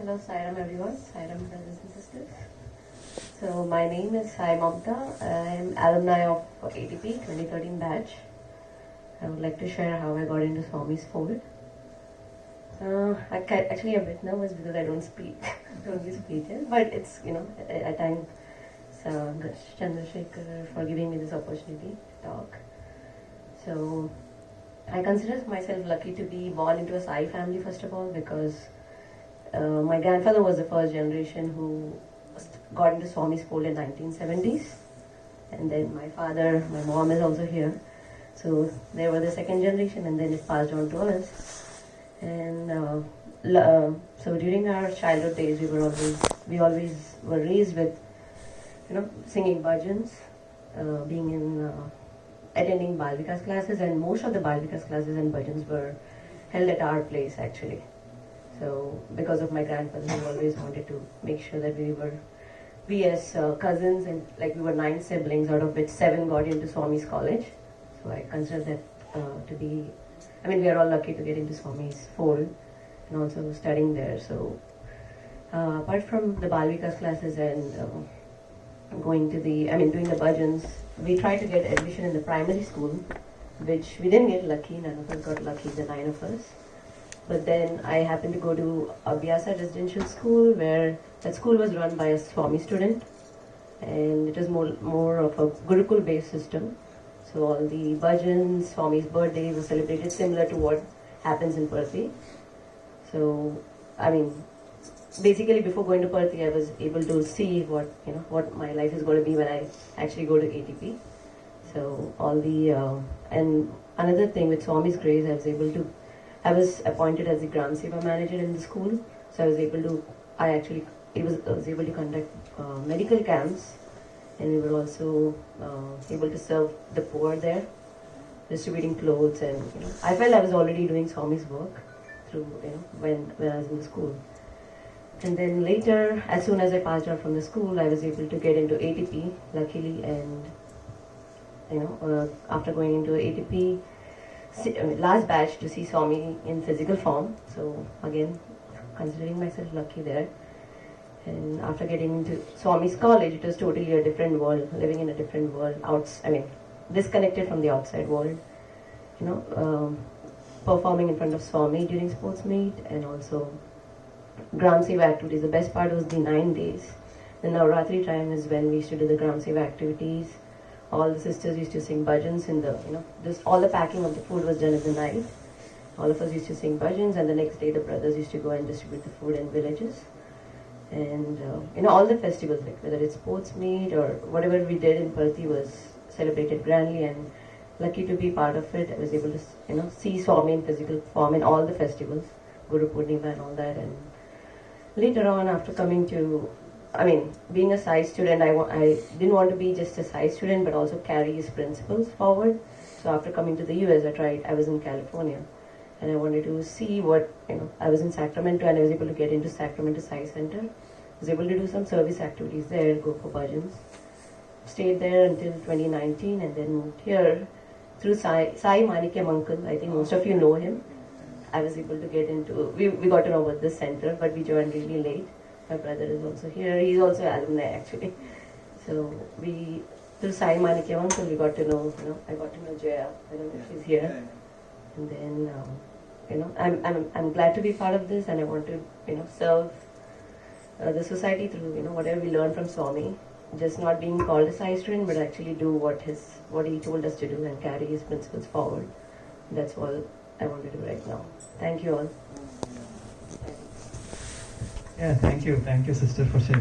Hello, Sairam everyone. Sairam brothers and sisters. So my name is Mamatha. I am alumni of ATP 2013 batch. I would like to share how I got into Swami's fold. Actually a bit nervous because I don't speak, don't use speeches, but it's, I thank Chandrasekhar for giving me this opportunity to talk. So I consider myself lucky to be born into a Sai family, first of all, because my grandfather was the first generation who got into Swami's fold in 1970s, and then my father, my mom is also here, so they were the second generation, and then it passed on to us. And so during our childhood days, we always were raised with, singing bhajans, being in attending Bal Vikas classes, and most of the Bal Vikas classes and bhajans were held at our place actually. So because of my grandfather, he always wanted to make sure that we as cousins, and like we were 9 siblings, out of which 7 got into Swami's college. So I consider that to be, we are all lucky to get into Swami's fold and also studying there. So apart from the Bal Vikas classes and doing the bhajans, we tried to get admission in the primary school, which we didn't get lucky. None of us got lucky, the 9 of us. But then I happened to go to Abhyasa residential school, where that school was run by a Swami student, and it was more of a Gurukul based system. So all the bhajans, Swami's birthdays were celebrated similar to what happens in Perthi. So, basically before going to Perthi, I was able to see what my life is going to be when I actually go to ATP. So and another thing, with Swami's grace, I was appointed as the Gram Seva manager in the school. So I was able to conduct medical camps, and we were also able to serve the poor there, distributing clothes, and I felt I was already doing Swami's work through when I was in the school. And then later, as soon as I passed out from the school, I was able to get into ATP, luckily, and after going into ATP, last batch to see Swami in physical form. So again, considering myself lucky there. And after getting into Swami's college, it was totally a different world, living in a different world, disconnected from the outside world. Performing in front of Swami during sports meet, and also Gram Seva activities. The best part was the 9 days. The Navratri time is when we used to do the Gram Seva activities. All the sisters used to sing bhajans all the packing of the food was done at the night. All of us used to sing bhajans, and the next day the brothers used to go and distribute the food in villages. And all the festivals, like whether it's sports meet or whatever we did in Perthi, was celebrated grandly, and lucky to be part of it. I was able to see Swami in physical form in all the festivals, Guru Purnima and all that. And later on, after coming to being a Sai student, I didn't want to be just a Sai student, but also carry his principles forward. So after coming to the US, I was in California, and I wanted to see I was in Sacramento, and I was able to get into Sacramento Sai Center. I was able to do some service activities there, go for bhajans. Stayed there until 2019, and then moved here through Sai Manikyam uncle. I think most of you know him. I was able to get into, we got to know about this center, but we joined really late. My brother is also here. He's also an alumni actually. So through Sai Manikyam uncle, we got to know, I got to know Jaya. I don't know if she's here. And then, I'm glad to be part of this, and I want to, serve the society through, whatever we learn from Swami. Just not being called a Sai student, but actually do what he told us to do and carry his principles forward. That's all I want to do right now. Thank you all. Yeah, thank you, sister, for sharing.